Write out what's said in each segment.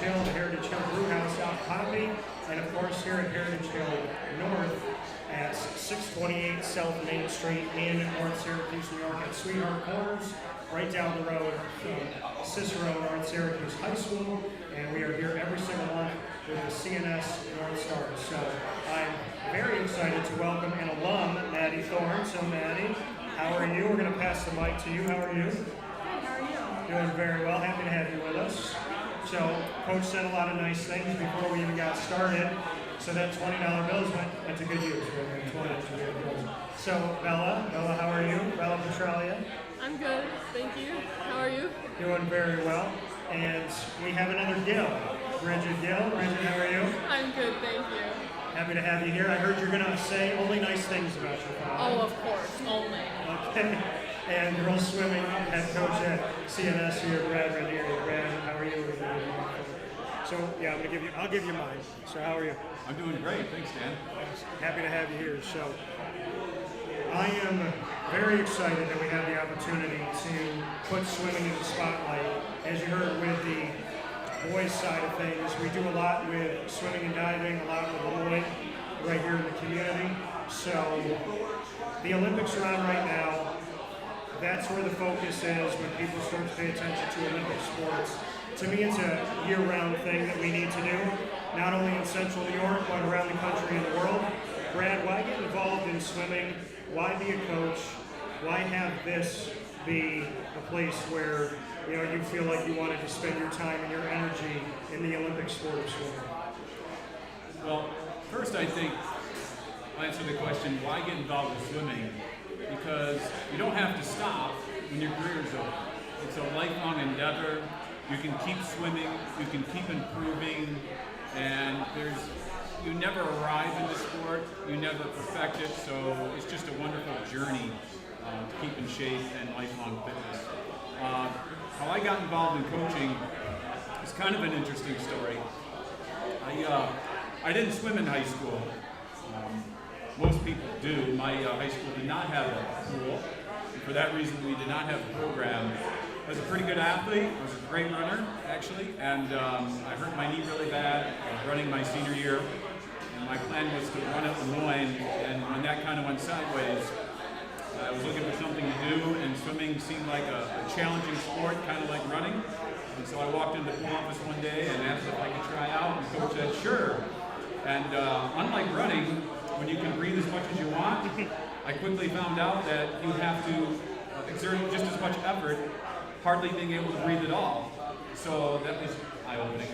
Hill, the Heritage Hill Brewhouse out in Pompey, and of course here at Heritage Hill North at 628 South Main Street in North Syracuse, New York at Sweetheart Corners, right down the road from Cicero North Syracuse High School, and we are here every single month with the CNS North Stars. So I'm very excited to welcome an alum, Maddie Thorne. So Maddie, how are you? We're going to pass the mic to you. How are you? Good, how are you? Doing very well. Happy to have you with us. So Coach said a lot of nice things before we even got started. So that $20 bills went to good use. So Bella, how are you? Bella Petralia? I'm good, thank you. How are you? Doing very well. And we have another Gill, Brigid Gill. Brigid, how are you? I'm good, thank you. Happy to have you here. I heard you're going to say only nice things about your father. Oh, of course, only. Okay. And girls swimming head coach at CNS here, Brad Ranieri. Brad, how are you? So yeah, I'll give you mine. So how are you? I'm doing great, thanks Dan. Happy to have you here. So I am very excited that we have the opportunity to put swimming in the spotlight. As you heard with the boys side of things, we do a lot with swimming and diving, a lot with the boy right here in the community. So the Olympics are on right now. That's where the focus is when people start to pay attention to Olympic sports. To me, it's a year-round thing that we need to do, not only in Central New York, but around the country and the world. Brad, why get involved in swimming? Why be a coach? Why have this be a place where you feel like you wanted to spend your time and your energy in the Olympic sport of swimming? Well, first I think I'll answer the question, why get involved in swimming? Because you don't have to stop when your career is over. It's a lifelong endeavor. You can keep swimming, you can keep improving, and you never arrive in the sport, you never perfect it, so it's just a wonderful journey to keep in shape and lifelong fitness. How I got involved in coaching is kind of an interesting story. I didn't swim in high school. Most people do. My high school did not have a pool. And for that reason, we did not have a program. I was a pretty good athlete. I was a great runner, actually. And I hurt my knee really bad running my senior year. And my plan was to run at Lemoyne. And when that kind of went sideways, I was looking for something to do. And swimming seemed like a challenging sport, kind of like running. And so I walked into the pool office one day and asked if I could try out. And the coach said, sure. And unlike running, when you can breathe as much as you want, I quickly found out that you have to exert just as much effort, hardly being able to breathe at all. So that was eye-opening.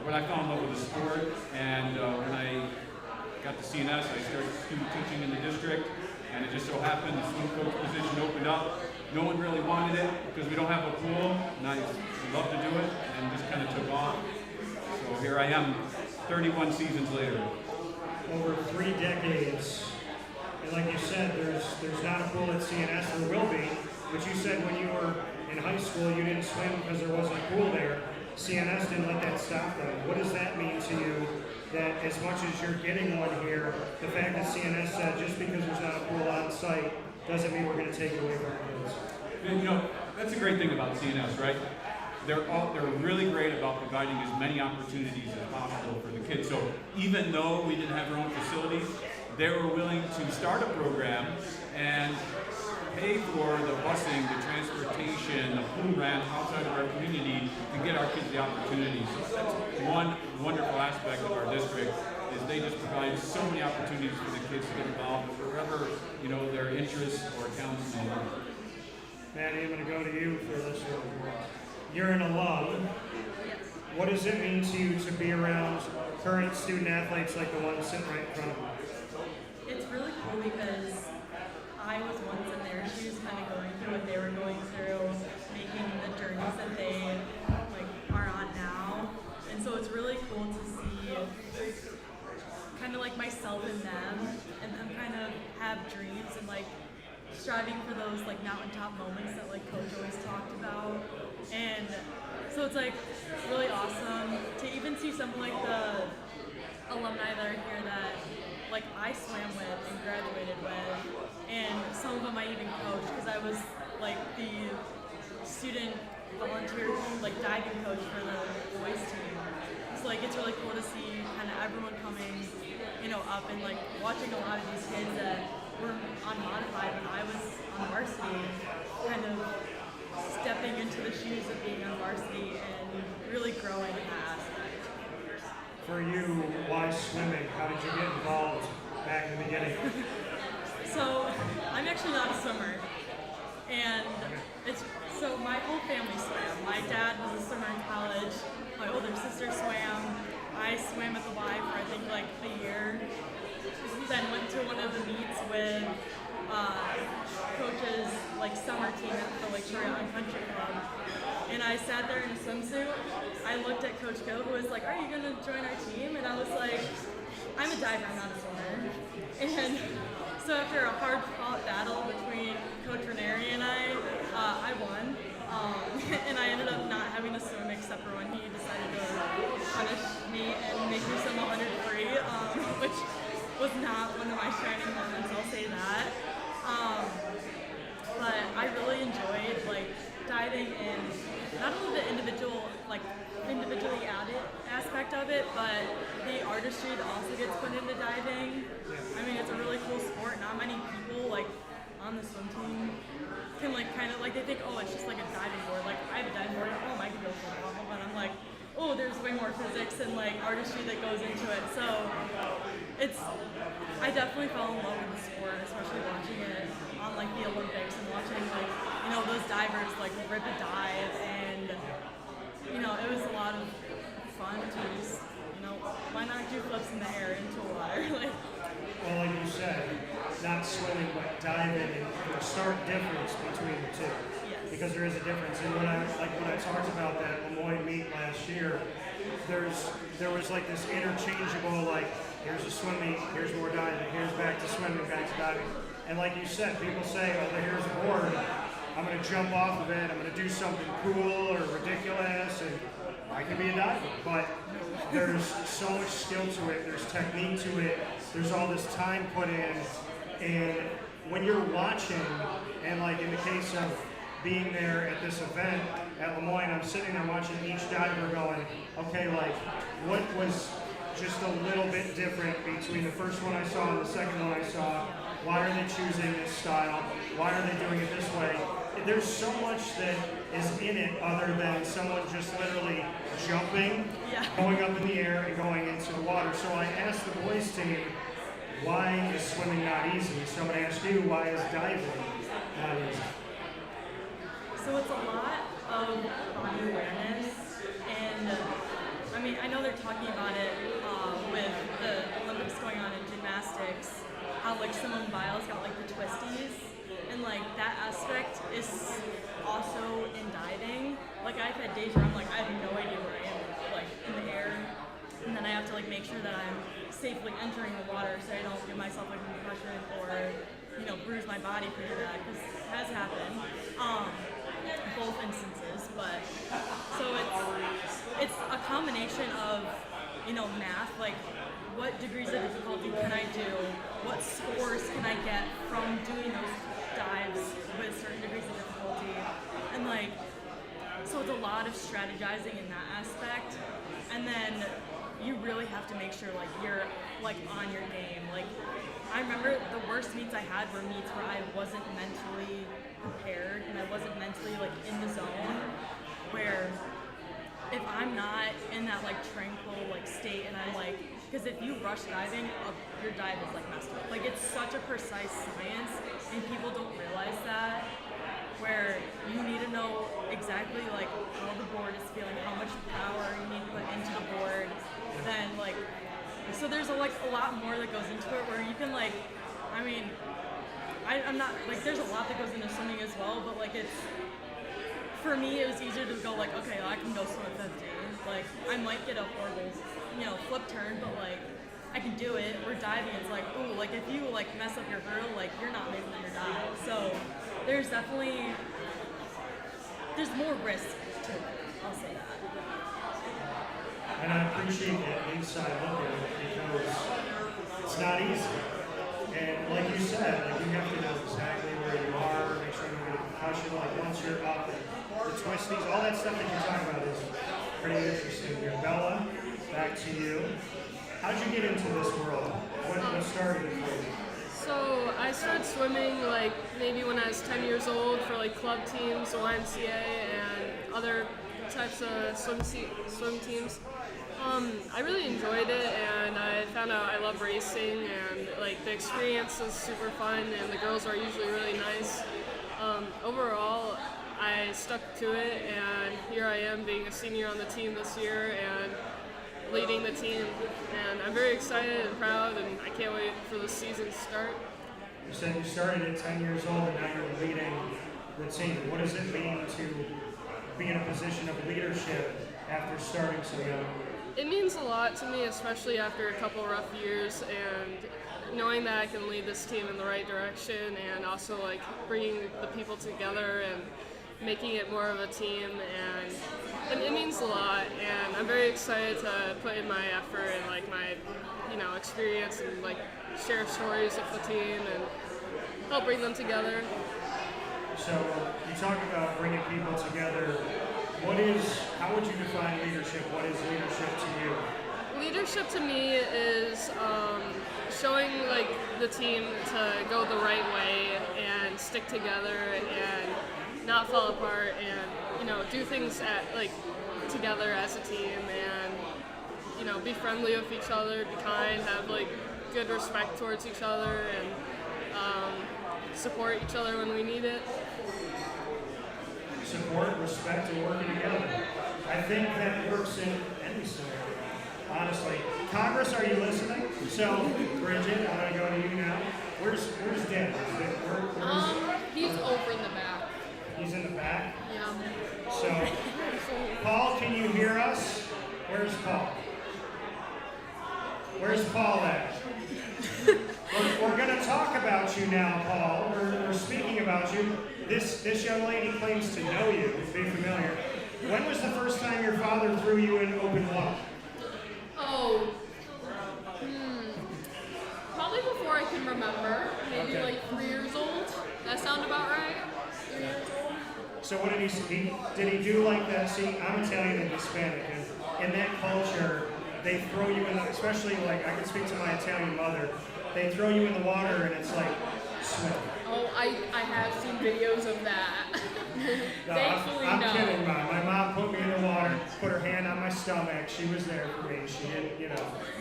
When I fell in love with the sport, and when I got to CNS, I started student teaching in the district, and it just so happened the swim coach position opened up. No one really wanted it because we don't have a pool, and I love to do it, and just kind of took off. So here I am, 31 seasons later. Over 3 decades, and like you said, there's not a pool at CNS. There will be, but you said when you were in high school you didn't swim because there wasn't a pool there. CNS didn't let that stop them. What does that mean to you, that as much as you're getting one here, the fact that CNS said just because there's not a pool on site doesn't mean we're going to take it away from our kids? That's a great thing about CNS, right? They're really great about providing as many opportunities as possible for the kids. So even though we didn't have our own facilities, they were willing to start a program and pay for the busing, the transportation, the pool rent outside of our community to get our kids the opportunities. So that's one wonderful aspect of our district, is they just provide so many opportunities for the kids to get involved wherever their interests or talents may be. Maddie, I'm going to go to you for this one. You're an alum. What does it mean to you to be around current student athletes like the one sitting right in front of you? It's really cool because I was once in their shoes, kind of going through what they were going through, making the journeys that they are on now. And so it's really cool to see kind of like myself in them, and them kind of have dreams and striving for those mountaintop moments that Coach always talked about. And so it's really awesome to even see some of the alumni that are here that I swam with and graduated with, and some of them I even coached because I was the student volunteer diving coach for the boys team. really cool to see kind of everyone coming, up and like watching a lot of these kids that were on modified when I was on varsity, kind of stepping into the shoes of being on varsity and really growing in that aspect. For you, why swimming? How did you get involved back in the beginning? So I'm actually not a swimmer, and so my whole family swam. My dad was a swimmer in college. My older sister swam. I swam at the Y for I think like a year. Then went to one of the meets with coach's like summer team at the Victoria Country Club, and I sat there in a swimsuit. I looked at Coach Gill, who was like, "Are you gonna join our team?" And I was like, "I'm a diver, I'm not a swimmer." And so after a hard-fought battle between Coach Ranieri and I won. And I ended up not having to swim except for when he decided to punish me and make me swim 100 free, which was not one of my shining moments, I'll say that. But I really enjoyed like diving in not only the individually added aspect of it, but the artistry that also gets put into diving. I mean, it's a really cool sport. Not many people like on the swim team can like kind of like they think, oh, it's just like a diving board. Like I have a diving board, oh, I can go for it, but I'm like, oh, there's way more physics and like artistry that goes into it. So I definitely fell in love with the sport, especially watching it on like the Olympics and watching like those divers like rip a dive, and it was a lot of fun to just why not do flips in the air into water like. Well, like you said, not swimming but diving, and the stark difference between the two. Yes. Because there is a difference. And when I talked about that Lemoyne meet last year, there was like this interchangeable like here's a swim meet, here's more diving, here's back to swimming, back to diving. And like you said, people say, oh, here's a board, I'm going to jump off of it, I'm going to do something cool or ridiculous, and I can be a diver. But there's so much skill to it, there's technique to it, there's all this time put in, and when you're watching, and like in the case of being there at this event at Lemoyne, I'm sitting there watching each diver going, okay, like what was just a little bit different between the first one I saw and the second one I saw? Why are they choosing this style? Why are they doing it this way? There's so much that is in it other than someone just literally jumping, going up in the air and going into the water. So I asked the boys team, why is swimming not easy? So I'm going to ask you, why is diving not easy? So it's a lot of body awareness, and I mean, I know they're talking about it with the Olympics going on in gymnastics, how like Simone Biles got like the twisties, and like that aspect is also in diving. Like I've had days where I'm like, I have no idea where I am, like in the air, and then I have to like make sure that I'm safely entering the water so I don't give myself like a concussion or bruise my body pretty bad, because it has happened. Both instances, but so it's a combination of math, like what degrees of difficulty can I do, what scores can I get from doing those dives with certain degrees of difficulty, and like so it's a lot of strategizing in that aspect, and then you really have to make sure like you're like on your game. Like I remember the worst meets I had were meets where I wasn't mentally prepared and I wasn't mentally like in the zone, where if I'm not in that like tranquil like state and I'm like, because if you rush diving, your dive is like messed up. Like it's such a precise science and people don't realize that, where you need to know exactly like how the board is feeling, how much power you need to put into the board, then like so there's a lot more that goes into it, where you can like, I mean, I'm not like there's a lot that goes into swimming as well, but like it's, for me it was easier to go like, okay, I can go swim at 50. Like I might get a horrible flip turn, but like I can do it. We're diving, it's like, ooh, like if you like mess up your hurdle, like you're not making your dive. So there's more risk to it, I'll say that. And I appreciate that inside look at it, because it's not easy. And like you said, like you have to know exactly where you are, make sure you don't get a concussion. Like once you're up, and the twisties, all that stuff that you're talking about is pretty interesting. Your Bella, back back to you. How'd you get into this world? What started it for you? So I started swimming like maybe when I was 10 years old for like club teams, the YMCA, and other types of swim teams. I really enjoyed it, and I found out I love racing, and like the experience was super fun, and the girls are usually really nice. Overall, I stuck to it, and here I am being a senior on the team this year and leading the team, and I'm very excited and proud, and I can't wait for the season to start. You said you started at 10 years old and now you're leading the team. What does it mean to be in a position of leadership after starting so young? It means a lot to me, especially after a couple rough years, and knowing that I can lead this team in the right direction, and also like bringing the people together and making it more of a team, and it means a lot, and I'm very excited to put in my effort and like my experience and like share stories of the team and help bring them together. So you talk about bringing people together. How would you define leadership? What is leadership to you? Leadership to me is showing like the team to go the right way and stick together and not fall apart, and do things together as a team, and be friendly with each other, be kind, have like good respect towards each other, and support each other when we need it. Support, respect, and working together. I think that works in any scenario, honestly. Congress, are you listening? So, Brigid, I'm going to go to you now. Where's Dan? He's over in the back. He's in the back? Yeah. So, Paul, can you hear us? Where's Paul? Where's Paul at? We're going to talk about you now, Paul. We're speaking about you. This young lady claims to know you, be familiar. When was the first time your father threw you in open water? Oh, probably before I can remember. Maybe Okay. like 3 years old. That sound about right? 3 years old. So what did he did he do like that? See, I'm Italian and Hispanic, and in that culture, they throw you in the, especially like, I can speak to my Italian mother, they throw you in the water and it's like, swim. Oh, I have seen videos of that. No, Thankfully, I'm no. kidding, Mom. My mom put me in the water, put her hand on my stomach. She was there for me. She did,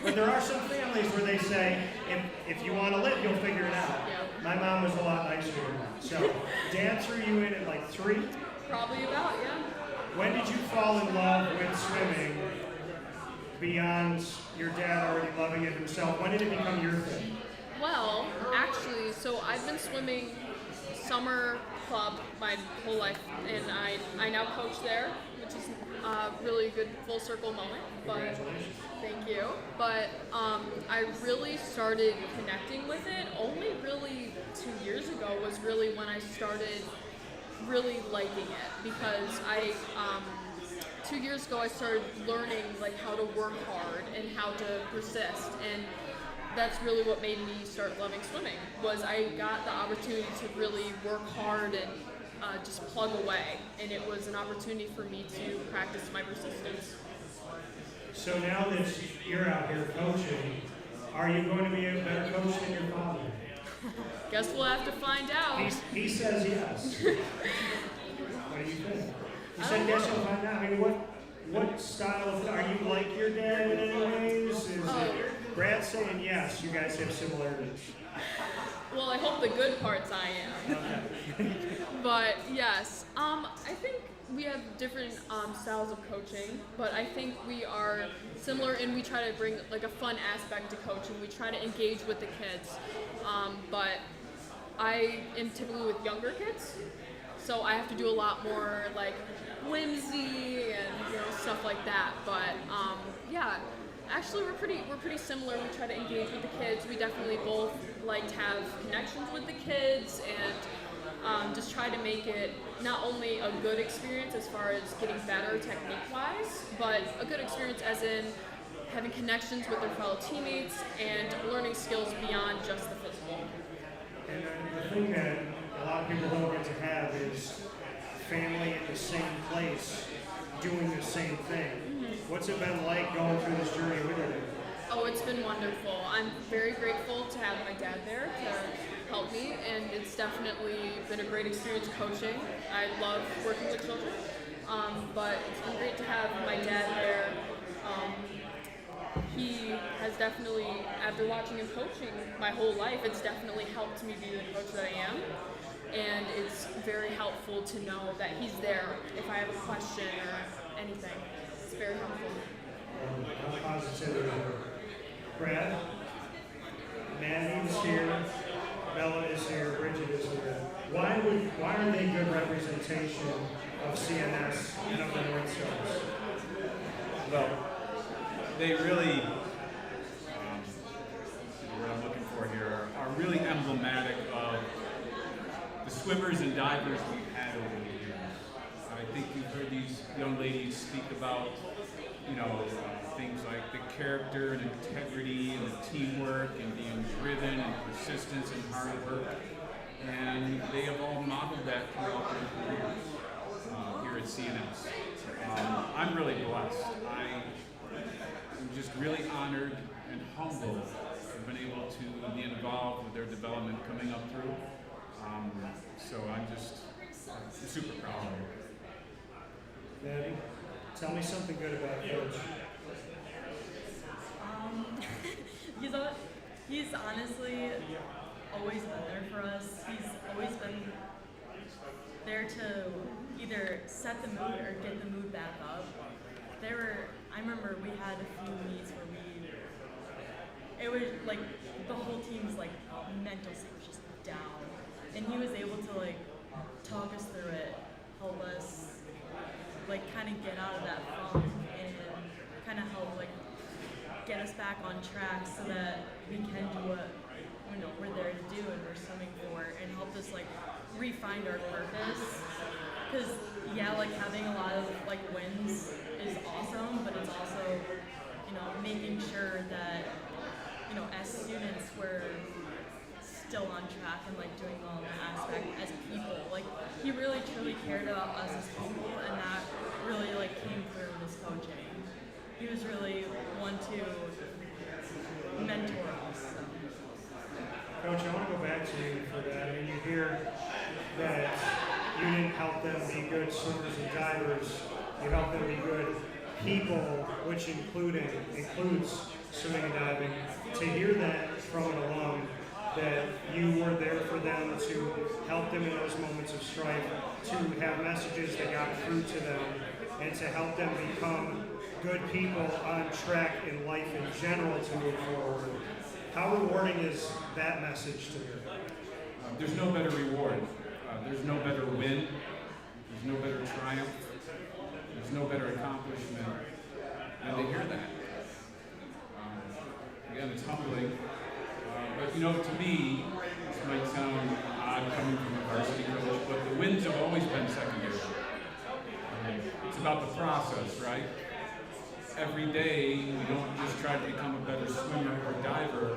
But there are some families where they say, if you want to live, you'll figure it out. Yeah. My mom was a lot nicer. So, Dan threw you in at like 3. Probably about, yeah. When did you fall in love with swimming beyond your dad already loving it himself? When did it become your thing? Well, actually, so I've been swimming summer club my whole life, and I now coach there, which is a really good full circle moment. But Congratulations. thank you. But I really started connecting with it only really 2 years ago was really when I started really liking it, because 2 years ago I started learning like how to work hard and how to persist, and that's really what made me start loving swimming. Was I got the opportunity to really work hard and just plug away, and it was an opportunity for me to practice my persistence. So now that you're out here coaching, are you going to be a better coach than your father? Guess we'll have to find out. He says yes. What do you think? He I said don't yes, know. you'll find out. I mean, what style of, are you like your dad in any ways? Is it Brad saying yes, you guys have similarities? Well, I hope the good parts I am. Okay. But yes, I think we have different styles of coaching, but I think we are similar, and we try to bring like a fun aspect to coaching. We try to engage with the kids, but I am typically with younger kids, so I have to do a lot more like whimsy and stuff like that. But yeah, actually we're pretty similar. We try to engage with the kids. We definitely both like to have connections with the kids, and just try to make it not only a good experience as far as getting better technique-wise, but a good experience as in having connections with their fellow teammates and learning skills beyond just the physical. And the thing that a lot of people don't get to have is family in the same place doing the same thing. What's it been like going through this journey with you? Oh, it's been wonderful. I'm very grateful to have my dad there to help me, and it's definitely been a great experience coaching. I love working with children, but it's been great to have my dad there. He has definitely, after watching him coaching my whole life, it's definitely helped me be the coach that I am. And it's very helpful to know that he's there if I have a question or anything. It's very helpful. Positivity. Brad, Maddie is here, Bella is here, Brigid is here. Why are they good representation of CNS and of the North Stars? Well, they really, what I'm looking for here, are really emblematic of the swimmers and divers we've had over the years. I think you've heard these young ladies speak about, things like the character and integrity and the teamwork and being driven and persistence and hard work. And they have all modeled that throughout their careers here at CNS. I'm really blessed. I'm just really honored and humbled to have been able to be involved with their development coming up through. So I'm super proud of them. Maddie, tell me something good about Coach. He's honestly always been there for us. He's always been there to either set the mood or get the mood back up. I remember we had a few meets where it was like the whole team's like mental state was just down, and he was able to like talk us through it, help us like kind of get out of that funk and kind of help like get us back on track so that we can do what we're there to do and we're swimming for, and help us like re-find our purpose. Because like having a lot of like wins is awesome, but it's also making sure that as students we're still on track and like doing well in that aspect as people. Like he really truly cared about us as people, and that really like came through in his coaching. He was really one to mentor us. So. Coach, I want to go back to you for that. I mean, you hear that you didn't help them be good swimmers and divers. You helped them be good people, which includes swimming and diving. To hear that from an alum, that you were there for them to help them in those moments of strife, to have messages that got through to them, and to help them become good people on track in life in general to move forward. How rewarding is that message to you? There's no better reward. There's no better win. There's no better triumph. There's no better accomplishment than to hear that. Again, it's humbling. But to me, this might sound odd coming from a varsity coach, but the wins have always been secondary. It's about the process, right? Every day, we don't just try to become a better swimmer or diver,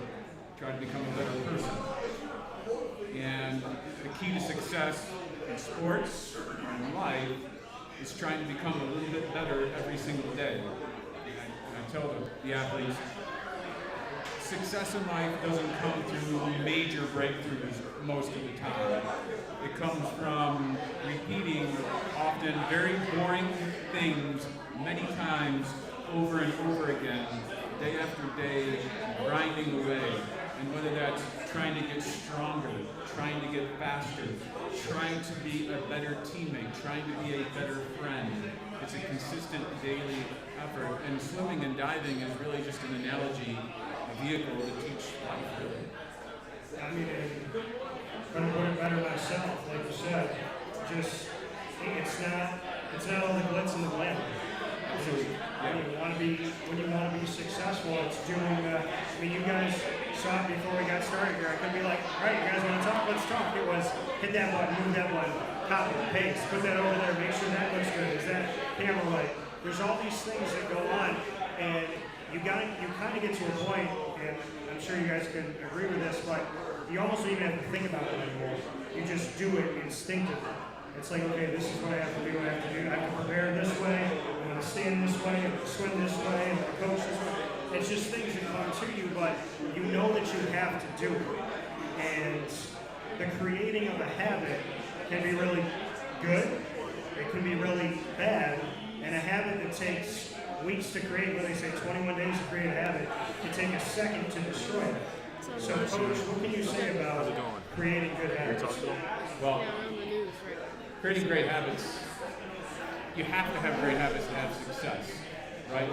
try to become a better person. And the key to success in sports or in life is trying to become a little bit better every single day. And I tell the athletes, success in life doesn't come through major breakthroughs most of the time. It comes from repeating often very boring things many times over and over again, day after day, grinding away. And whether that's trying to get stronger, trying to get faster, trying to be a better teammate, trying to be a better friend. It's a consistent daily effort. And swimming and diving is really just an analogy, a vehicle to teach life, really. I mean, I'm going to put it better myself, like you said. It's not all the glitz and the glamour. When you want to be successful, it's doing. You guys saw it before we got started here. I could be like, all right, you guys want to talk? Let's talk. It was hit that button, move that button, copy, paste, put that over there, make sure that looks good. Is that camera right? There's all these things that go on, and you kind of get to a point, and I'm sure you guys can agree with this, but you almost don't even have to think about it anymore. You just do it instinctively. It's like, okay, this is what I have to do. I have to prepare this way. I'm going to stand this way. I'm going to swim this way. I'm going to coach this way. It's just things that come to you, but you know that you have to do it. And the creating of a habit can be really good. It can be really bad. And a habit that takes weeks to create, what they say, 21 days to create a habit, can take a second to destroy it. So, Coach, what can you say about creating good habits? Well, creating great habits, you have to have great habits to have success, right?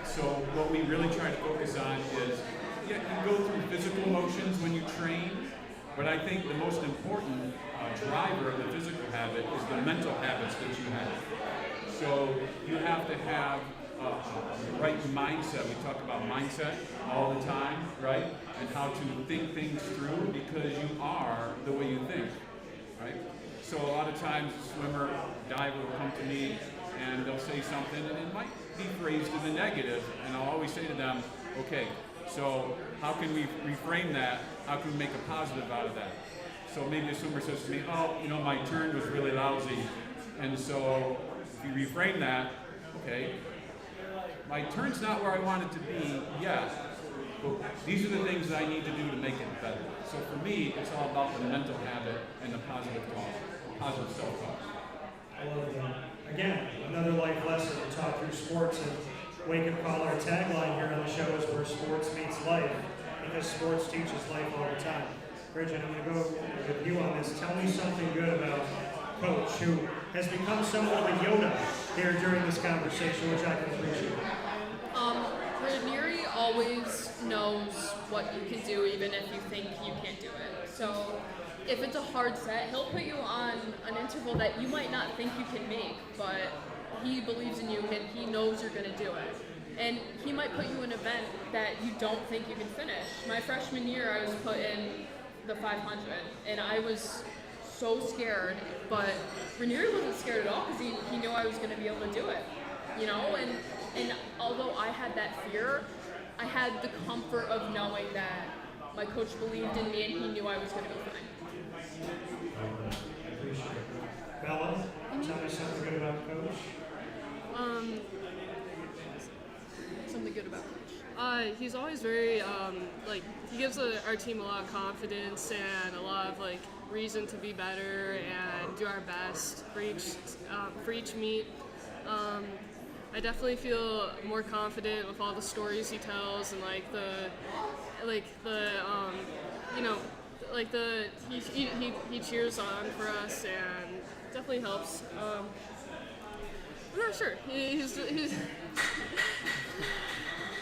So what we really try to focus on is, yeah, you go through physical motions when you train, but I think the most important driver of the physical habit is the mental habits that you have. So you have to have the right mindset. We talk about mindset all the time, right? And how to think things through, because you are the way you think, right? So a lot of times a swimmer, diver will come to me and they'll say something and it might be phrased in the negative, and I'll always say to them, okay, so how can we reframe that? How can we make a positive out of that? So maybe a swimmer says to me, oh, you know, my turn was really lousy, and so if you reframe that, okay, my turn's not where I want it to be yet, but these are the things that I need to do to make it better. So for me, it's all about the mental habit and the positive talk, positive self-talk. I love that. Again, another life lesson. We talk through sports, and Wake Up Call, our tagline here on the show is where sports meets life, because sports teaches life all the time. Brigid, I'm going to go with you on this. Tell me something good about Coach, who has become somewhat of a Yoda here during this conversation, which I can appreciate. Ranieri always knows what you can do, even if you think you can't do it. So if it's a hard set, he'll put you on an interval that you might not think you can make, but he believes in you and he knows you're going to do it. And he might put you in an event that you don't think you can finish. My freshman year, I was put in the 500, and I was so scared, but Ranieri wasn't scared at all because he knew I was going to be able to do it, you know? And although I had that fear, I had the comfort of knowing that my coach believed in me and he knew I was going to be fine. I appreciate it. Bella, tell me something good about Coach. Something good about Coach. He's always very he gives our team a lot of confidence and a lot of reason to be better and do our best for each meet. I definitely feel more confident with all the stories he tells and he cheers on for us and definitely helps. I'm not sure. He's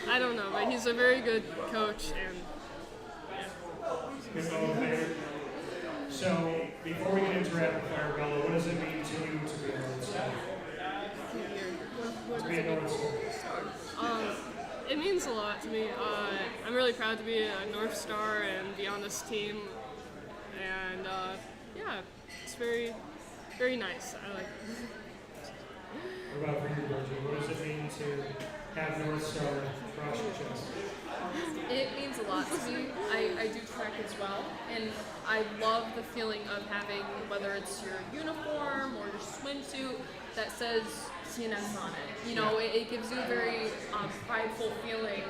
I don't know, but he's a very good coach and Good motivator. So, before we get into rapid fire, Bella, what does it mean to you to be a North Star? To be a North Star. It means a lot to me. I'm really proud to be a North Star and be on this team. And it's very, very nice. I like it. What about for you, Brigid? What does it mean to have North Star across your chest? It means a lot to me. I do track as well, and I love the feeling of having, whether it's your uniform or your swimsuit, that says CNS on it. You know, it gives you a very prideful feeling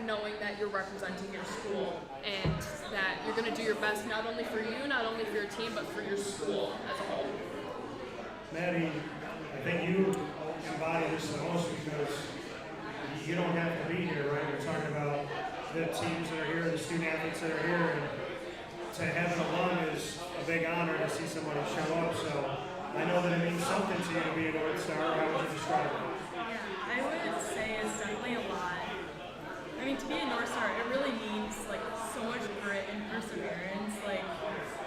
knowing that you're representing your school and that you're going to do your best not only for you, not only for your team, but for your school as a whole. Maddie, I think you embody this the most because you don't have to be here, right? We're talking about the teams that are here, the student athletes that are here, and to have an alum is a big honor to see somebody show up. So I know that it means something to you to be a North Star. How would you describe it? Yeah, I would say it's definitely a lot. I mean, to be a North Star, it really means so much grit and perseverance.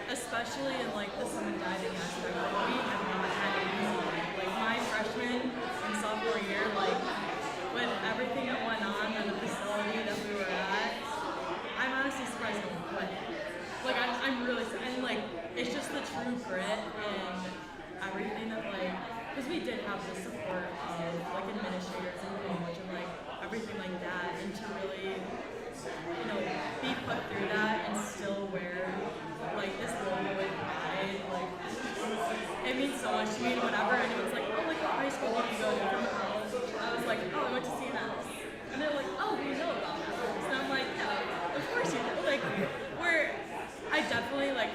Especially in the swim and diving aspect, we have not had it easy. My freshman and sophomore year, with everything that went on in the facility that we were at, I'm honestly surprised no one quit. I'm really, and it's just the true grit and everything that because we did have the support of administrators and coach and everything like that, and to really be put through that and still wear like this logo with pride, like it means so much to me. Whenever anyone's like, oh, like what high school did you go to from college? I was like, oh, I went to CNS. And they're like, oh, you know about that? And I'm like, yeah, of course you do. Like, I definitely like,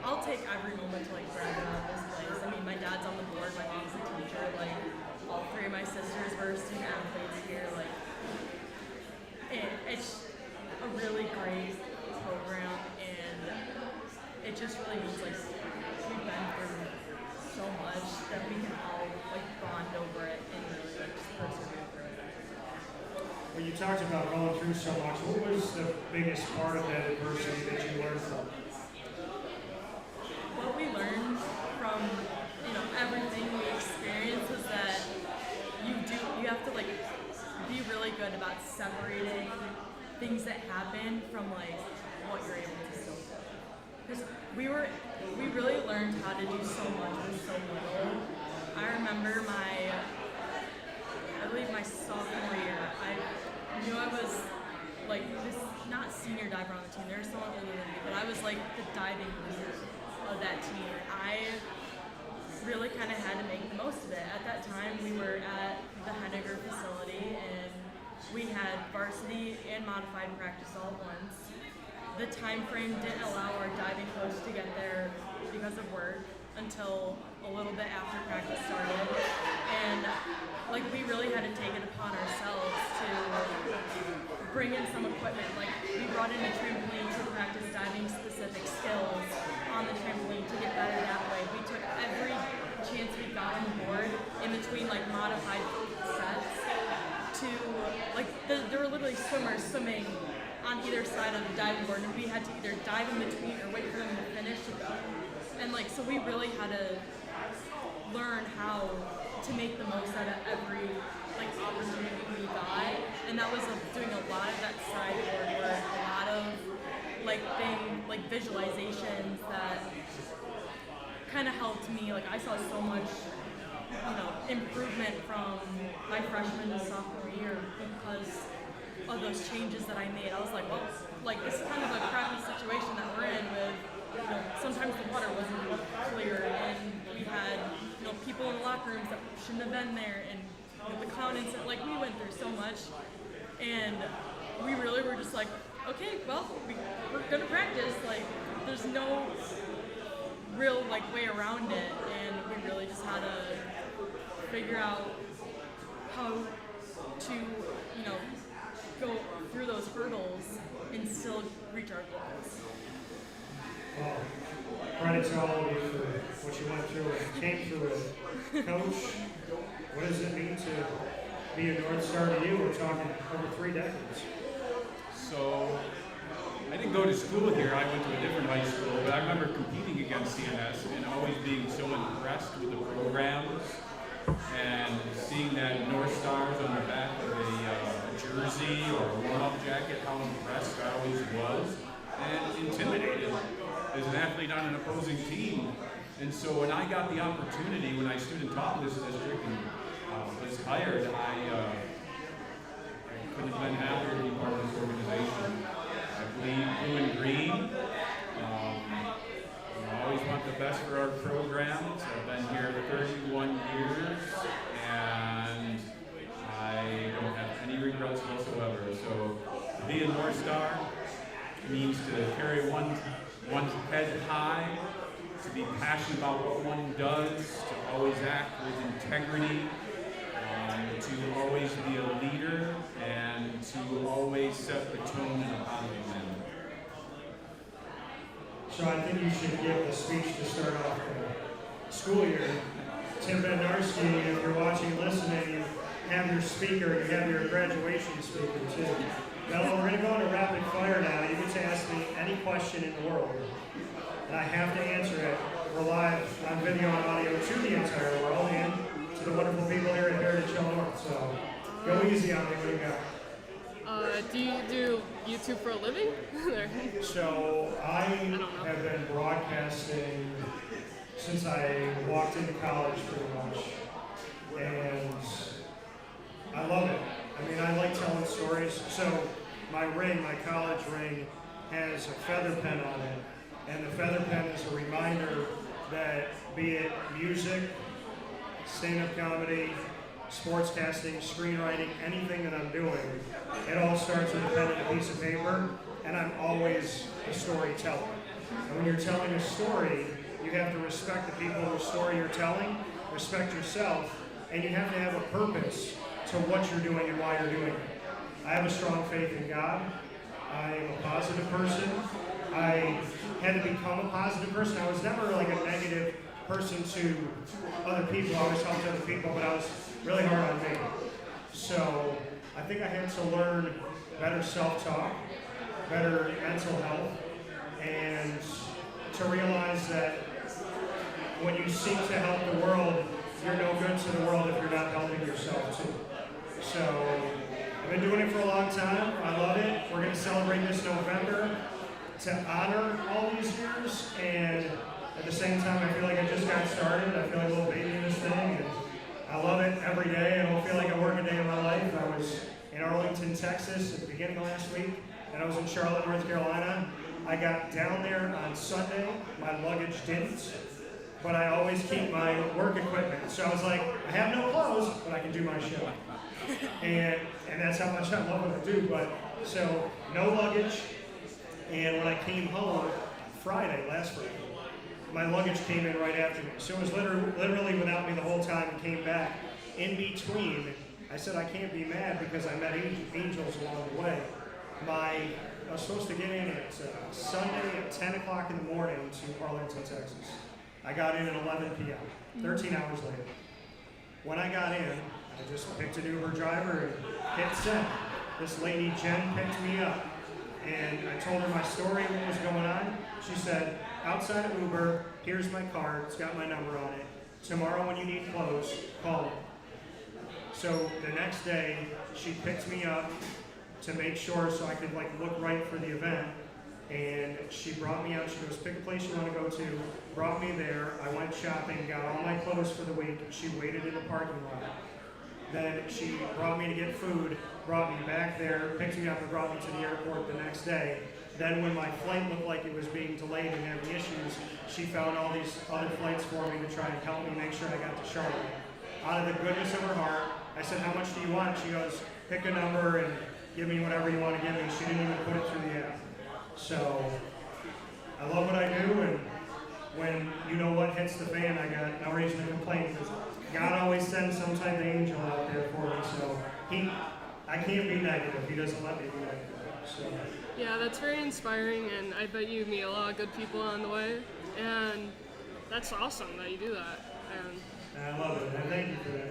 I'll take every moment to like brag about this place. I mean, my dad's on the board, my mom's a teacher, like all three of my sisters were student athletes here. Like, it's a really great program, and it just really means like we've been through so much that we can all like bond over it and really like just persevere through it. Well, you talked about going through so much. What was the biggest part of that adversity that you learned from? What we learned from everything we experience is that you have to like be really good about separating things that happen from like what you're able to still do. Because we really learned how to do so much with so little. I remember I believe my sophomore year, I knew I was like this not senior diver on the team. There was someone older than me, but I was like the diving leader of that team. I really kind of had to make the most of it. At that time, we were at the Henniger facility, and we had varsity and modified practice all at once. The time frame didn't allow our diving coach to get there because of work until a little bit after practice started. And like we really had to take it upon ourselves to bring in some equipment. Like we brought in a trampoline to practice diving specific skills on the trampoline to get better that way. We took every chance we got on the board in between like modified sets to like there were literally swimmers swimming on either side of the diving board, and we had to either dive in between or wait for them to finish to go. And like so we really had to learn how to make the most out of every like opportunity we got, and that was doing a lot of that side board work, a lot of like visualizations that kind of helped me. Like I saw so much improvement from my freshman to sophomore year because of those changes that I made. I was like, well, like this is kind of a crappy situation that we're in with, sometimes the water wasn't clear, and we had, people in the locker rooms that shouldn't have been there, and the clown incident, like we went through so much, and we really were just like, okay, well, we're gonna practice, like there's no real like way around it, and we really just had to figure out how to, go through those hurdles and still reach our goals. Well, credit to all of you for what you went through and came through with. Coach, what does it mean to be a North Star to you? We're talking over 3 decades. So I didn't go to school here. I went to a different high school, but I remember competing against CNS and always being so impressed with the programs and seeing that North Stars on the back of a jersey or a warm-up jacket, how impressed I always was and intimidated as an athlete on an opposing team. And so when I got the opportunity, when I student taught in this district and was hired, I couldn't have been happier to be part of this organization. I bleed blue and green. I always want the best for our programs. I've been here 31 years, and I don't have any regrets whatsoever. So to be a North Star means to carry one's head high, to be passionate about what one does, to always act with integrity, to always be a leader, and to always set the tone in a positive manner. So I think you should give the speech to start off the school year. Tim Bednarski, if you're watching and listening, you have your speaker, you have your graduation speaker too. Now we're going to go into rapid fire now. You get to ask me any question in the world, and I have to answer it. We're live on video and audio to the entire world and to the wonderful people here at Heritage Hill North. So go easy on me. What do you got? Do you do YouTube for a living? So I have been broadcasting since I walked into college pretty much, and I love it. I mean, I like telling stories. So my ring, my college ring, has a feather pen on it. And the feather pen is a reminder that be it music, stand-up comedy, sportscasting, screenwriting, anything that I'm doing, it all starts with a pen and a piece of paper, and I'm always a storyteller. And when you're telling a story, you have to respect the people whose story you're telling, respect yourself, and you have to have a purpose to what you're doing and why you're doing it. I have a strong faith in God. I am a positive person. I had to become a positive person. I was never like a negative person to other people. I always helped other people, but I was really hard on me. So I think I had to learn better self-talk, better mental health, and to realize that when you seek to help the world, you're no good to the world if you're not helping yourself too. So I've been doing it for a long time. I love it. We're going to celebrate this November to honor all these years, and at the same time, I feel like I just got started. I feel like a little baby in this thing, and I love it every day. I don't feel like I work a day in my life. I was in Arlington, Texas at the beginning of last week, and I was in Charlotte, North Carolina. I got down there on Sunday. My luggage didn't, but I always keep my work equipment. So I was like, I have no clothes, but I can do my show. And that's how much I love what I do. But so no luggage. And when I came home last Friday, my luggage came in right after me. So it was literally without me the whole time and came back. In between, I said I can't be mad because I met angels along the way. I was supposed to get in at Sunday at 10 o'clock in the morning to Arlington, Texas. I got in at 11 p.m., 13 hours later. When I got in, I just picked an Uber driver and hit send. This lady, Jen, picked me up. And I told her my story, what was going on. She said, outside of Uber, here's my card, it's got my number on it. Tomorrow when you need clothes, call me. So the next day, she picked me up to make sure so I could look right for the event. And she brought me out, she goes, pick a place you want to go to, brought me there. I went shopping, got all my clothes for the week. She waited in the parking lot. Then she brought me to get food, brought me back there, picked me up and brought me to the airport the next day. Then when my flight looked like it was being delayed and having issues, she found all these other flights for me to try and help me make sure I got to Charlotte. Out of the goodness of her heart, I said, how much do you want? She goes, pick a number and give me whatever you want to give me. She didn't even put it through the app. So I love what I do, and when you know what hits the fan, I got no reason to complain because God always sends some type of angel out there for me. So I can't be negative. He doesn't let me be negative. So. Yeah, that's very inspiring, and I bet you meet a lot of good people on the way, and that's awesome that you do that. And I love it, and thank you for that.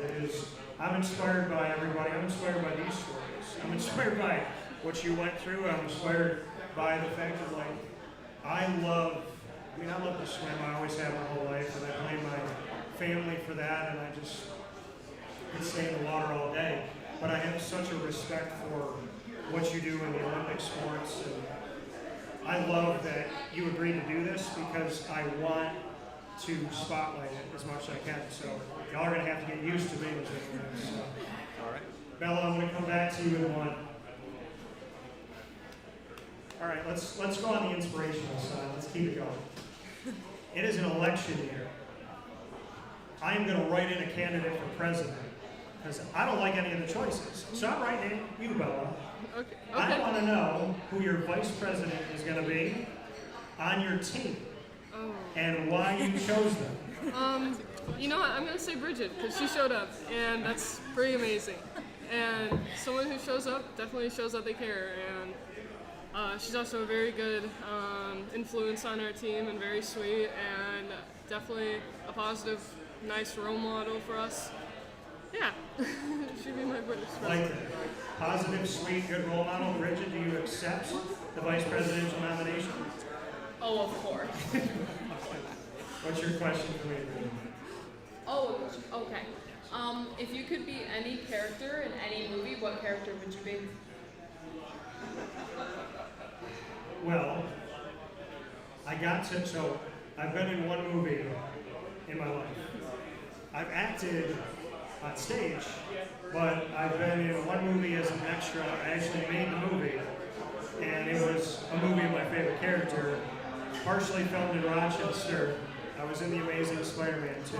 I'm inspired by everybody. I'm inspired by these stories. I'm inspired by what you went through. I'm inspired by the fact that, I love to swim. I always have my whole life, and I blame my family for that, and I just could stay in the water all day. But I have such a respect for what you do in the Olympic sports, and I love that you agreed to do this because I want to spotlight it as much as I can. So y'all are going to have to get used to me. So. All right. Bella, I'm going to come back to you in one. All right, let's go on the inspirational side. Let's keep it going. It is an election year. I am going to write in a candidate for president because I don't like any of the choices. So I'm writing in you, Bella. Okay. I want to know who your vice president is going to be on your team and why you chose them. You know what? I'm going to say Brigid because she showed up, and that's pretty amazing. And someone who shows up definitely shows that they care. And she's also a very good influence on our team and very sweet and definitely a positive, nice role model for us. Yeah, she'd be my British Like that. Positive, sweet, good role model. Brigid, do you accept the vice presidential nomination? Oh, of course. What's your question for me? Oh, okay. If you could be any character in any movie, what character would you be? Well, so I've been in one movie in my life. I've acted on stage, but I've been in one movie as an extra. I actually made the movie, and it was a movie of my favorite character, partially filmed in Rochester. I was in The Amazing Spider-Man 2.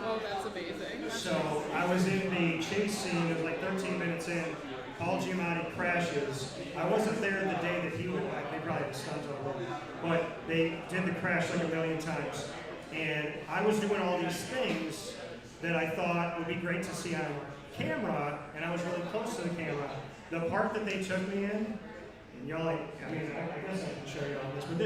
Oh, that's amazing. So I was in the chase scene. It was like 13 minutes in. Paul Giamatti crashes. I wasn't there the day that he went back. They probably had stunts over him. But they did the crash like a million times. And I was doing all these things that I thought would be great to see on camera, and I was really close to the camera. The part that they took me in, and y'all like, I mean, I guess I can show you all this, but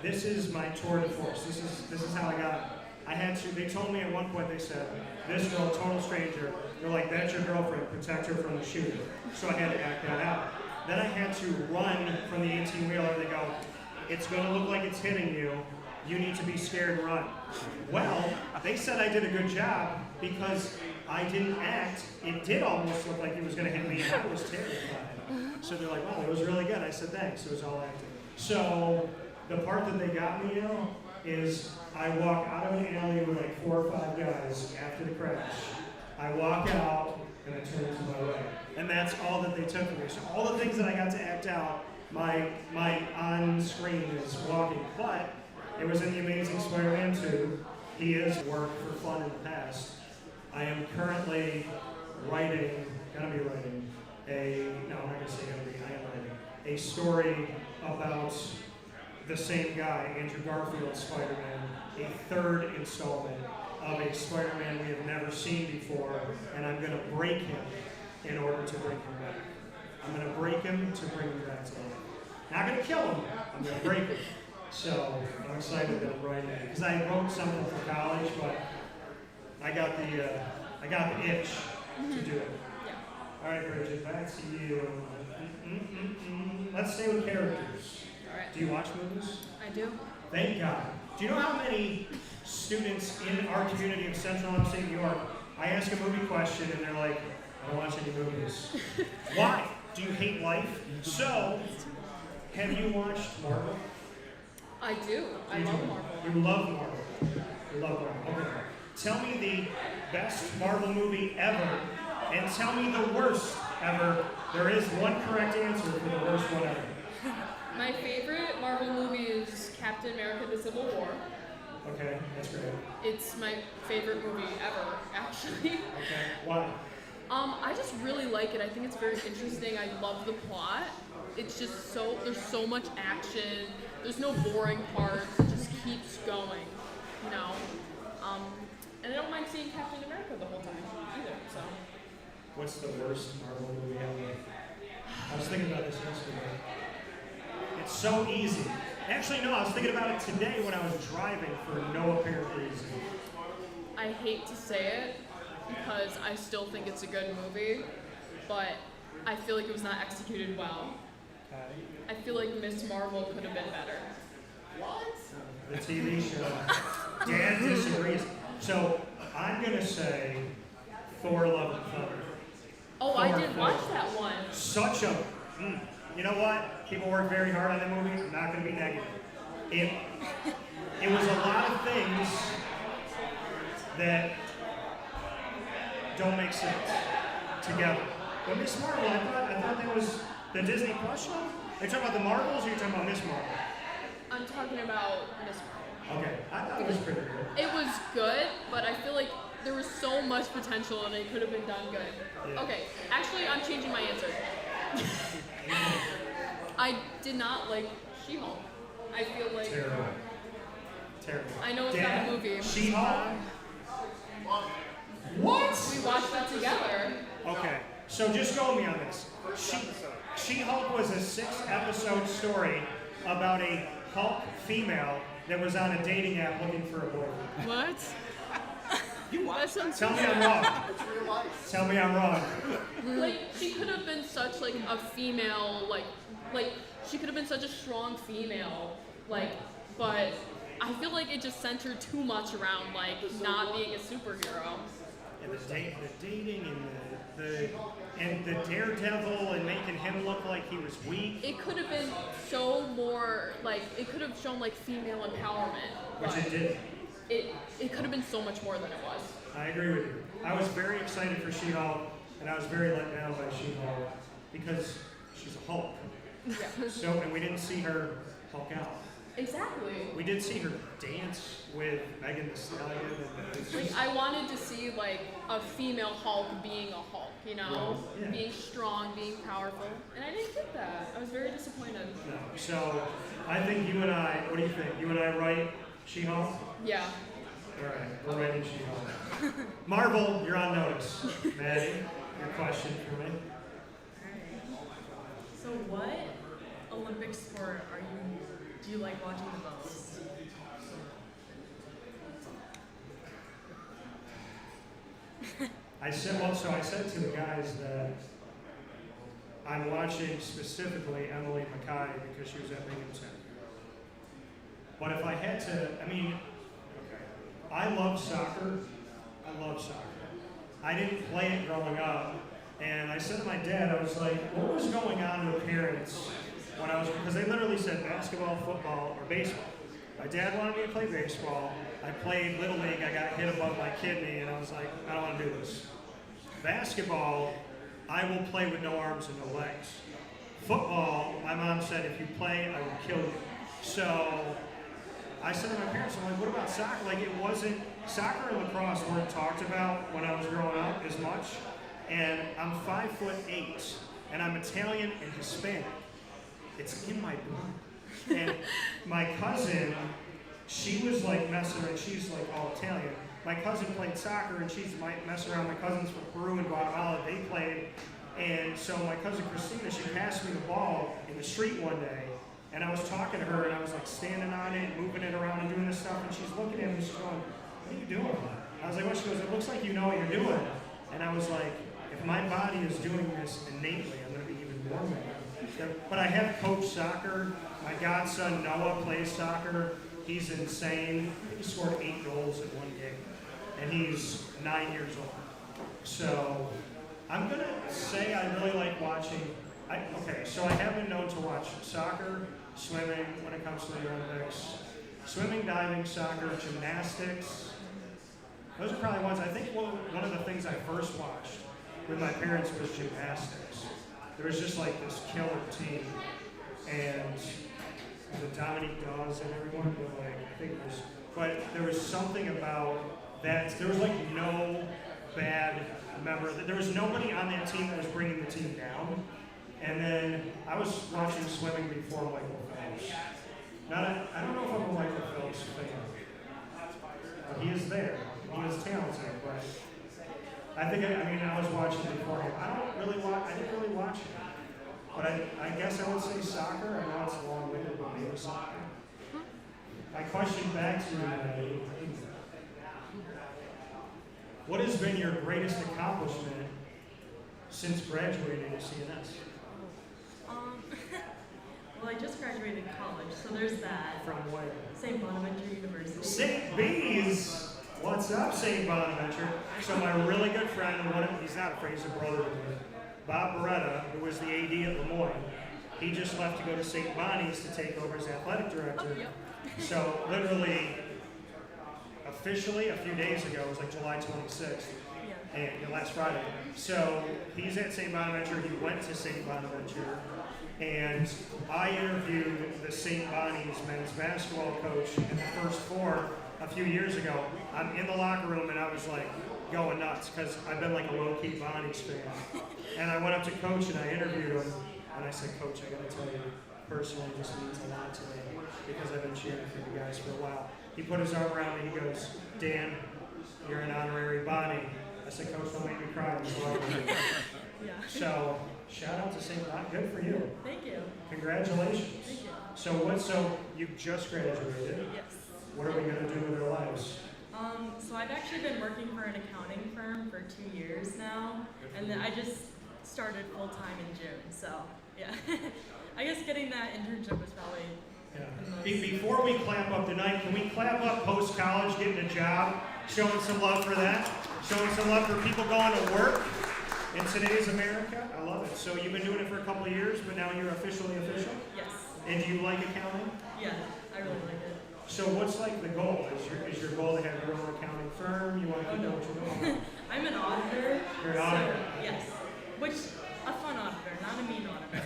this is my tour de force. This is how I got it. I had to, they told me at one point, they said, this girl, total stranger, they're like, that's your girlfriend, protect her from the shooter. So I had to act that out. Then I had to run from the 18-wheeler. They go, it's gonna look like it's hitting you. You need to be scared and run. Well, they said I did a good job because I didn't act. It did almost look like it was gonna hit me, and I was terrified. So they're like, wow, that was really good. I said, thanks, it was all acting. So the part that they got me in is I walk out of an alley with like 4 or 5 guys after the crash. I walk out and I turn to my right. And that's all that they took from me. So all the things that I got to act out, my on screen is walking. But it was in The Amazing Spider-Man 2. He has worked for fun in the past. I am currently writing a story about the same guy, Andrew Garfield's Spider-Man, a 3rd installment of a Spider-Man we have never seen before, and I'm going to break him in order to bring him back. I'm going to break him to bring him back to life. Not going to kill him, I'm going to break him. So I'm excited that I'm writing it, because I wrote something for college, but I got the itch to do it. All right, Brigid, back to you. Let's stay with characters. All right. Do you watch movies? I do. Thank God. Do you know how many students in our community of Central and Upstate New York, I ask a movie question and they're like, I don't watch any movies. Why? Do you hate life? So, have you watched Marvel? I do. I love Marvel. You love Marvel. You love Marvel. Okay. Tell me the best Marvel movie ever, and tell me the worst ever. There is one correct answer for the worst one ever. My favorite Marvel movie is Captain America: The Civil War. Okay, that's great. It's my favorite movie ever, actually. Okay, why? I just really like it. I think it's very interesting. I love the plot. It's just there's so much action. There's no boring parts. It just keeps going, you know. And I don't mind seeing Captain America the whole time either, so. What's the worst Marvel movie ever? I was thinking about this yesterday. It's so easy. Actually, no, I was thinking about it today when I was driving for no apparent reason. I hate to say it because I still think it's a good movie, but I feel like it was not executed well. I feel like Miss Marvel could have been better. What? The TV show. Dan disagrees. So I'm going to say Thor: Love and Thunder. Oh, I did watch that one. Such a... you know what? People work very hard on that movie. I'm not going to be negative. It was a lot of things that don't make sense together. But Miss Marvel, I thought that was the Disney Plus show? Are you talking about the Marvels or are you talking about Miss Marvel? I'm talking about Miss Marvel. Okay, I thought it was pretty good. It was good, but I feel like there was so much potential and it could have been done good. Yeah. Okay, actually, I'm changing my answer. I did not like She-Hulk. I feel like... Terrible. Terrible. I know it's not a movie. She-Hulk? What? We watched it together. Okay, so just go with me on this. She-Hulk was a 6-episode story about a Hulk female that was on a dating app looking for a boyfriend. What? That sounds Tell me I'm wrong. Tell me I'm wrong. Like, she could have been such, like, a female, like, she could have been such a strong female, like, but I feel like it just centered too much around, like, not being a superhero. And the dating and the daredevil and making him look like he was weak. It could have been so more, like, it could have shown, like, female empowerment. Which but it did. It could have been so much more than it was. I agree with you. I was very excited for She-Hulk, and I was very let down by She-Hulk because she's a Hulk. Yeah. So, and we didn't see her Hulk out. Exactly. We did see her dance with Megan Thee Stallion. And it's Like just, I wanted to see like a female Hulk being a Hulk, you know, Right. Yeah. being strong, being powerful, and I didn't get that. I was very disappointed. no. So, I think you and I, what do you think? You and I write She-Hulk? Yeah. All right, we're writing She-Hulk. Marvel, you're on notice. Maddie, your question for me? Alright. So what Olympic sport do you like watching the most? I said to the guys that I'm watching specifically Emily Mackay because she was at Binghamton. But if I had to, I love soccer. I didn't play it growing up. And I said to my dad, I was like, what was going on with parents when because they literally said basketball, football, or baseball. My dad wanted me to play baseball. I played Little League. I got hit above my kidney, and I was like, I don't want to do this. Basketball, I will play with no arms and no legs. Football, my mom said, if you play, I will kill you. So I said to my parents, I'm like, what about soccer? Like, it wasn't, soccer and lacrosse weren't talked about when I was growing up as much. And I'm 5'8", and I'm Italian and Hispanic. It's in my blood. And my cousin, she was like messing around, she's like all Italian. My cousin played soccer, and she's messing around. My cousins from Peru and Guatemala, they played. And so my cousin Christina, she passed me the ball in the street one day, and I was talking to her, and I was like standing on it, moving it around and doing this stuff, and she's looking at me, she's going, what are you doing? I was like, what? She goes, it looks like you know what you're doing. And I was like, if my body is doing this innately, I'm going to be even more mad. But I have coached soccer. My godson Noah plays soccer. He's insane. He scored 8 goals in one game, and he's 9 years old. So I'm going to say I really like watching. So I have been known to watch soccer, swimming when it comes to the Olympics, swimming, diving, soccer, gymnastics. Those are probably ones. I think one of the things I first watched with my parents was gymnastics. There was just like this killer team, and the Dominique Dawes and everyone, but like I think it was, but there was something about that. There was like no bad member. There was nobody on that team that was bringing the team down. And then I was watching swimming before Michael Phelps. I don't know if I'm a Michael Phelps fan, but he is there. He is talented, but I was watching before him. I didn't really watch him. But I guess I would say soccer. I know it's long-winded, but maybe soccer. My question back to you, what has been your greatest accomplishment since graduating at CNS? Well, I just graduated college, so there's that. From where? St. Bonaventure University. St. B's! What's up, St. Bonaventure? So my really good friend, he's not afraid, he's a brother of mine, Bob Beretta, who was the AD at Lemoyne, he just left to go to St. Bonnie's to take over as athletic director. Oh, yep. So literally, officially, a few days ago, it was like July 26th, and last Friday. So he's at St. Bonaventure, he went to St. Bonaventure, and I interviewed the St. Bonnie's men's basketball coach in the first four a few years ago. I'm in the locker room, and I was like going nuts, because I've been like a low-key Bonnie's fan. And I went up to Coach, and I interviewed him, and I said, Coach, I gotta tell you, personally, it just means a lot to me, because I've been cheering for you guys for a while. He put his arm around me, he goes, Dan, you're an honorary Bonnie. I said, Coach, don't make me cry. Yeah. So, shout out to St. Bonnie. Good for you. Thank you. Congratulations. Thank you. So you just graduated. Yes. What are we going to do with our lives? So I've actually been working for an accounting firm for 2 years now, and then I just started full time in June. So yeah, I guess getting that internship was probably. Yeah. Before we clap up tonight, can we clap up post-college, getting a job, showing some love for that, showing some love for people going to work in today's America? I love it. So you've been doing it for a couple of years, but now you're officially official? Yes. And do you like accounting? Yeah, I really like it. So what's like the goal? Is your goal to have your own accounting firm? You want to know what you're doing? I'm an auditor. You're an auditor. So, yes. Which, a fun auditor, not a mean auditor.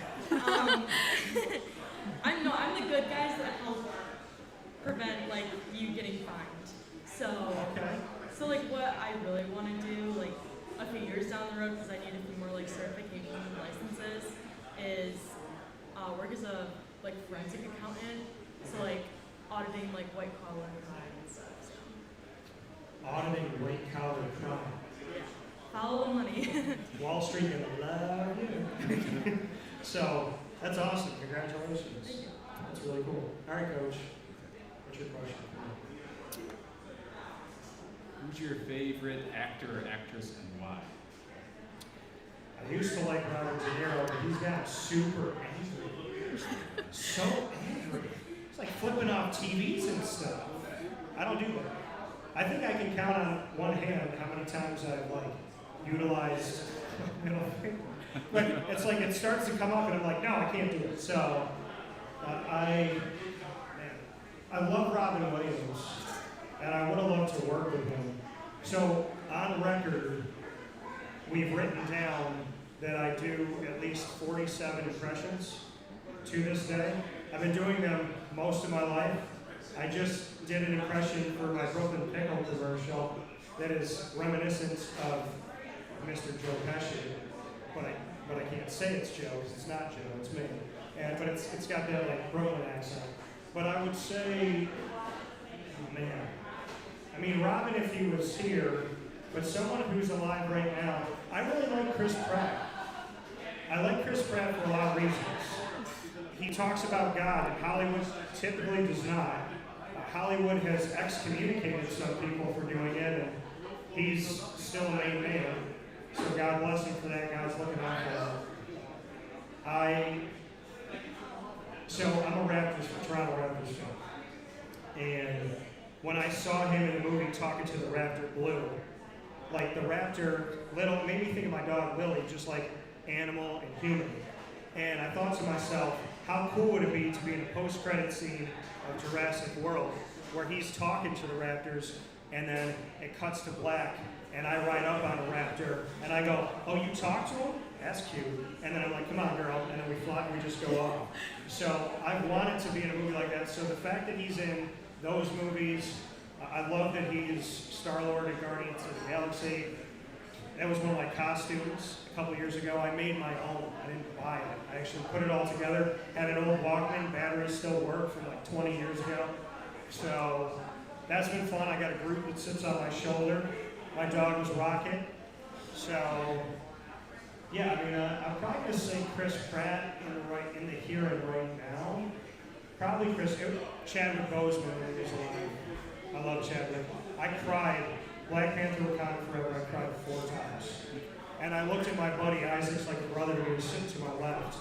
So, like what I really want to do, like a few years down the road, because I need a few more like certifications and licenses, is work as a like forensic accountant. So like auditing like white collar crime and stuff. So. Auditing white collar crime. Yeah. Follow the money. Wall Street gonna love you. So that's awesome. Congratulations. Thank you. That's really cool. All right, Coach. What's your question? Who's your favorite actor or actress and why? I used to like Robert De Niro, but he's gotten super angry. So angry. It's like flipping off TVs and stuff. I don't do that. I think I can count on one hand how many times I've like utilized my middle finger. But it's like it starts to come up and I'm like, no, I can't do it. So I love Robin Williams and I would have loved to work with him. So on record, we've written down that I do at least 47 impressions to this day. I've been doing them most of my life. I just did an impression for my Brooklyn Pickle commercial that is reminiscent of Mr. Joe Pesci, but I can't say it's Joe because it's not Joe, it's me. But it's got that like Brooklyn accent. But I would say, oh man, I mean Robin if he was here, but someone who's alive right now, I really like Chris Pratt. I like Chris Pratt for a lot of reasons. He talks about God, and Hollywood typically does not. Hollywood has excommunicated some people for doing it, and he's still a main man. So God bless him for that. God's looking out for him. I'm a Toronto Raptors fan. And when I saw him in the movie talking to the Raptor Blue, like the Raptor, made me think of my dog Lily, just like animal and human. And I thought to myself, how cool would it be to be in a post-credit scene of Jurassic World where he's talking to the Raptors and then it cuts to black and I ride up on a Raptor and I go, oh, you talk to him? That's cute. And then I'm like, come on, girl. And then we fly and we just go off. So I wanted to be in a movie like that. So the fact that he's in those movies, I love that he's Star-Lord in Guardians of the Galaxy. That was one of my costumes a couple years ago. I made my own. I didn't buy it. I actually put it all together. Had an old Walkman. Batteries still work from like 20 years ago. So that's been fun. I got a group that sits on my shoulder. My dog was Rocket. So yeah, I mean, I'm probably going to say Chris Pratt in the here and right now. Probably Chadwick Boseman when he was alive. I love Chadwick. I cried. Black Panther Wakanda Forever, I cried 4 times. And I looked at my buddy Isaac's like a brother who was sitting to my left.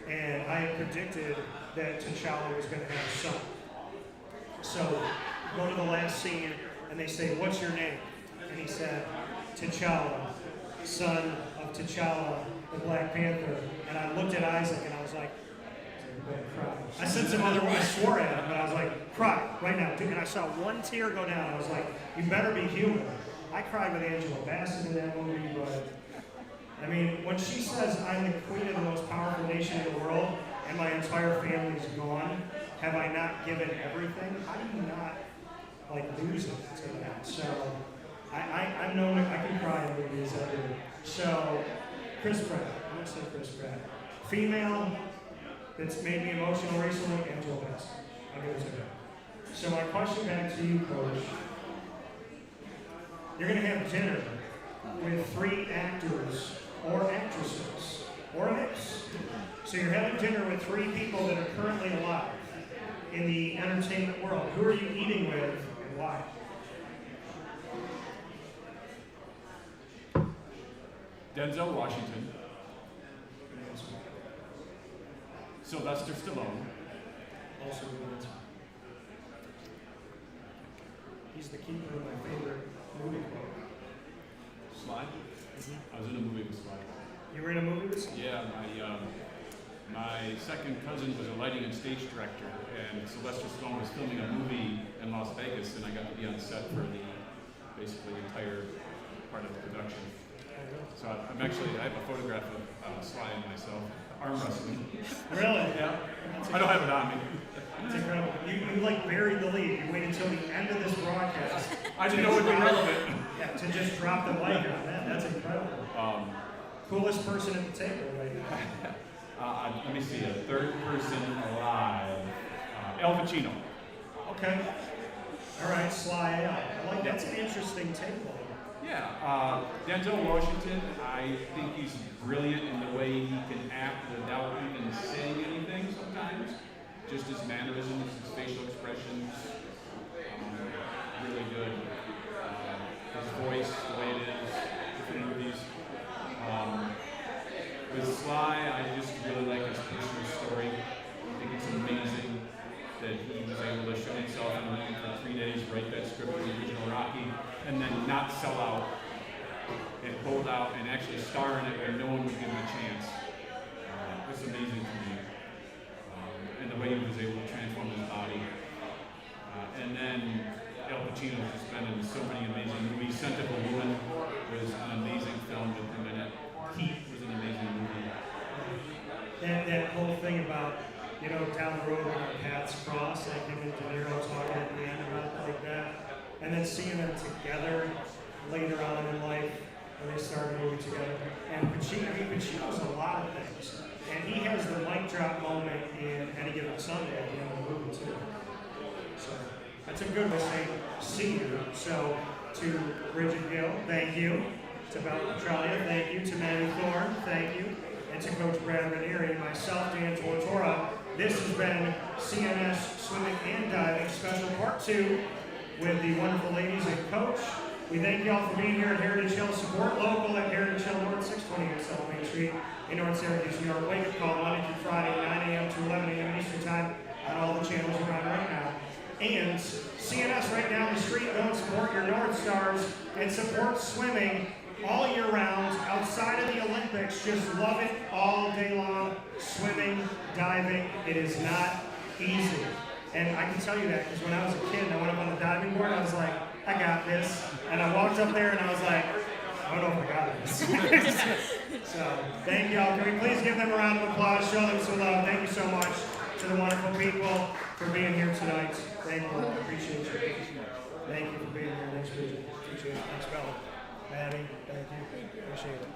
And I had predicted that T'Challa was going to have a son. So, go to the last scene, and they say, what's your name? And he said, T'Challa, son of T'Challa, the Black Panther. And I looked at Isaac, and I was like, I said some other words, I swore at him, but I was like, cry right now. And I saw one tear go down. I was like, you better be human. I cried with Angela Bassett in that movie, but I mean, when she says, I'm the queen of the most powerful nation in the world, and my entire family's gone, have I not given everything? How do you not, like, lose it to that? So, I'm known, I can cry in movies, I do. So, Chris Pratt, I'm going to say Chris Pratt. Female, that's made me emotional recently, Angela Bassett. I'll give it to her. So my question back to you, Coach. You're going to have dinner with 3 actors or actresses, or a mix. So you're having dinner with 3 people that are currently alive in the entertainment world. Who are you eating with and why? Denzel Washington. Sylvester Stallone. Also a good answer. He's the keeper of my favorite movie quote. Sly? I was in a movie with Sly. You were in a movie with Sly? Yeah, my second cousin was a lighting and stage director, and Sylvester Stallone was filming a movie in Las Vegas, and I got to be on set for the basically entire part of the production. So I have a photograph of Sly and myself. arm wrestling. Really? Yeah. I don't have it on me. It's incredible. You like buried the lead. You waited until the end of this broadcast. I didn't know it would be relevant. Yeah, to just drop the mic on that. That's incredible. Coolest person at the table right now. Let me see, a third person alive. El Pacino. Okay. All right, Sly Al. I like that's an interesting table. Yeah, Denzel Washington, I think he's brilliant in the way he can act without even saying anything sometimes. Just his mannerisms, his facial expressions, really good. His voice, the way it is, different movies. With Sly, I just really like his personal story. I think it's amazing that he was able to show himself in the ring for 3 days, write that script for the original Rocky, and then not sell out and hold out and actually star in it when no one would give him a chance. It's amazing to me. And the way he was able to transform his body. And then El Pacino has just been in so many amazing movies. Scent of a Woman was an amazing film with him in it. Heat was an amazing movie. That whole thing about, you know, down the road when our paths cross, like him and De Niro talking at the end about it like that, and then seeing them together later on in life when they started moving together. And Pacino's a lot of things. And he has the mic drop moment in Any Given Sunday at the end of the movie too. So that's a good way to say senior. So to Brigid Gill, thank you. To Petralia, thank you. To Maddie Thorne, thank you. And to Coach Brad Ranieri and myself, Dan Tortora. This has been CNS Swimming and Diving Special Part 2 with the wonderful ladies and Coach. We thank you all for being here at Heritage Hill. Support local at Heritage Hill North, 628 South Main Street in North Syracuse, New York. Wake up call Monday through Friday, 9 a.m. to 11 a.m. Eastern Time on all the channels around right now. And CNS right down the street, go and support your North Stars and support swimming all year round. Outside of the Olympics, just love it all day long. Swimming, diving, it is not easy. And I can tell you that because when I was a kid and I went up on the diving board, I was like, I got this. And I walked up there and I was like, I don't know if I got this. So, thank y'all. Can we please give them a round of applause, show them some love. Thank you so much to the wonderful people for being here tonight. Thank you. Appreciate you. Thank you for being here. Thanks, Brigid. Appreciate it. Thanks, Bella. Maddie, thank you. Appreciate it.